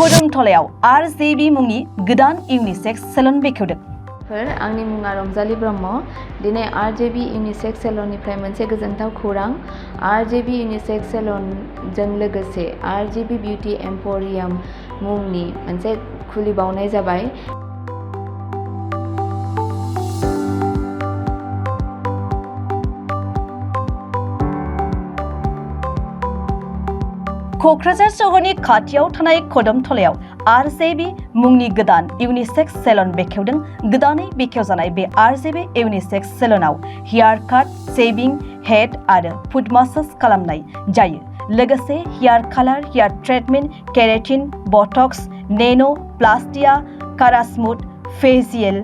कदमतलायाव RJB मुंनि गोदान unisex Selan बेखेवदों। आंनि मुङा रंजाली ब्रह्म। दिनै RJB यूनिसेक्स सेलननिफ्राय मोनसे गोजोनथाव खौरां। RJB यूनिसेक्स सेलनजों लोगोसे RJB बिउटि एम्प'रियाम मुंनि मोनसे खुलिबावनाय जाबाय। क'क्राझार सहरनि खाथियाव थानाय कदमतलायाव RJB मुंनि गोदान यूनिसेक्स सेलन बेखेवदों। गोदानै बेखेवजानाय बे RJB यूनिसेक्स सेलनाव हेयार काट, शेविं, हेड आरो फुट मासाज खालामनाय जायो। लोगोसे hair colour, hair treatment, keratin, botox, nano plastia, carasmooth, facial,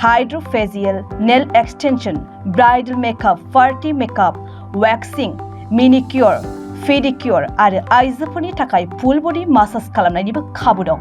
hydrofacial, nail extension, bridal makeup, party makeup, waxing, manicure, pedicure आरो आइजोफोरनि थाखाय फुल बडी मासाज खालामनायनिबो खाबु दं।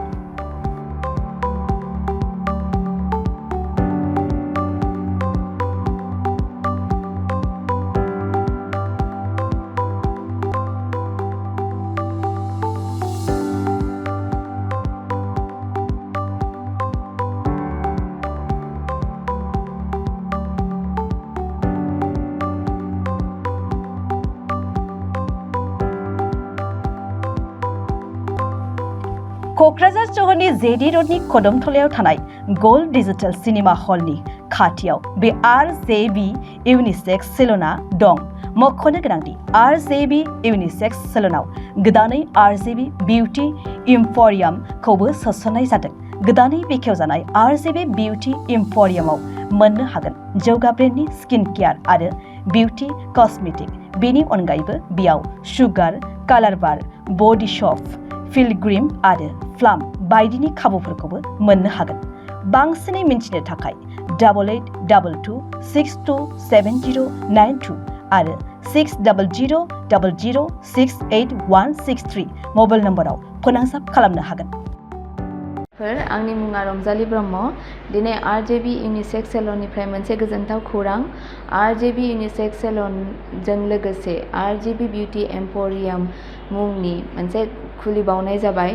क'क्राझार सहरनि जेडी रोडनि कदमतलायाव थानाय गोल्ड डिजिटल सिनेमा हलनि खाथियाव बे RJB यूनिसेक्स सेलना दं। मख'नो गोनांदि RJB यूनिसेक्स सेलनाव गोदानै RJB बिउटि एम्प'रियामखौबो सोसननाय जादों। गोदानै बेखेवजानाय RJB बिउटि एम्प'रियामाव मोननो हागोन जौगा ब्रेन्डनि स्किन केयार आरो बिउटि कस्मेटिक। बेनि अनगायैबो बेयाव सुगार, कालार बार, बडी शप, पिलग्रिम आरो फ्लाम बायदिनि खाबुफोरखौबो मोननो हागोन। बांसिनै मिन्थिनो थाखाय 8822627092 आरो 6000068163 मबाइल नम्बराव फोनांजाब खालामनो हागोन। आंनि मुङा रंजाली ब्रह्म। दिनै RJB यूनिसेक्स सेलननिफ्राय मोनसे गोजोनथाव खौरां। RJB यूनिसेक्स सेलनजों लोगोसे RJB बिउटि एम्प'रियाम मुंनि मोनसे खुलिबावनाय जाबाय।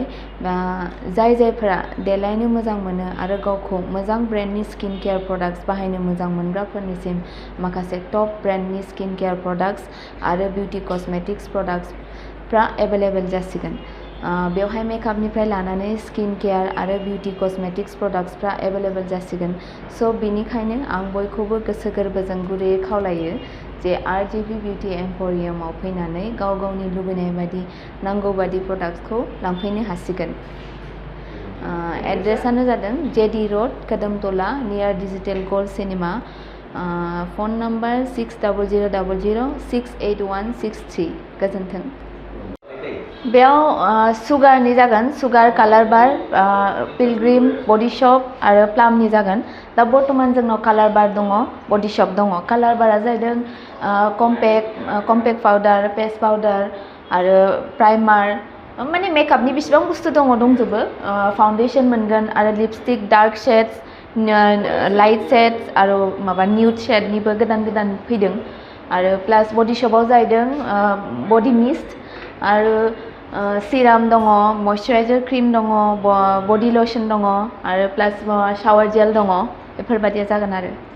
जायफोरा देलायनो मोजां मोनो आरो गावखौ मोजां ब्रेन्डनि स्किन केयार प्रडाक्ट्स बाहायनो मोजां मोनग्राफोरनिसिम माखासे टप ब्रेन्डनि स्किन केयार प्रडाक्ट्स आरो बिउटि कस्मेटिक्स प्रडाक्ट्सफ्रा एभेलेबेल जासिगोन। बेवहाय मेकआपनिफ्राय लानानै स्किन केयार आरो बिउटि कस्मेटिक्स प्रडाक्ट्सफ्रा एभेलेबेल जासिगोन। स' बिनिखायनो आं बयखौबो गोसो गोरबोजों गुरैयै खावलायो जे RJB बिउटि एम्प'रियामाव फैनानै गाव गावनि लुबैनाय बायदि नांगौ बायदि प्रडाक्ट्सखौ लांफैनो हासिगोन। एड्रेसानो जादों जेडी रोड, कदमतला, नियार digital gold cinema. Phone number 6000068163। गोजोन्थों। बेयाव सुगारनि जागोन, सुगार, कालार बार, पिलग्रिम, बडी शप आरो प्लामनि जागोन। दा बर्थमान जोंनाव कालार बार दङ, बडी शप दङ। कालार बारा जाहैदों कम्पेक्ट पाउडार, फेस पाउडार आरो प्राइमार, माने मेकआपनि बेसेबां बुस्थु दंजोबो। फाउन्डेसन मोनगोन आरो lipstick, dark shades, light shades आरो माबा न्यूड शेडनिबो गोदान फैदों। आरो प्लास बडी शपआव जाहैदों बडी मिस्ट आरो सिराम दङ, मयस्चाराइजार क्रिम दङ, बडी लशन दङ आरो प्लास शावार जेल दङ। बेफोरबायदिया जागोन आरो।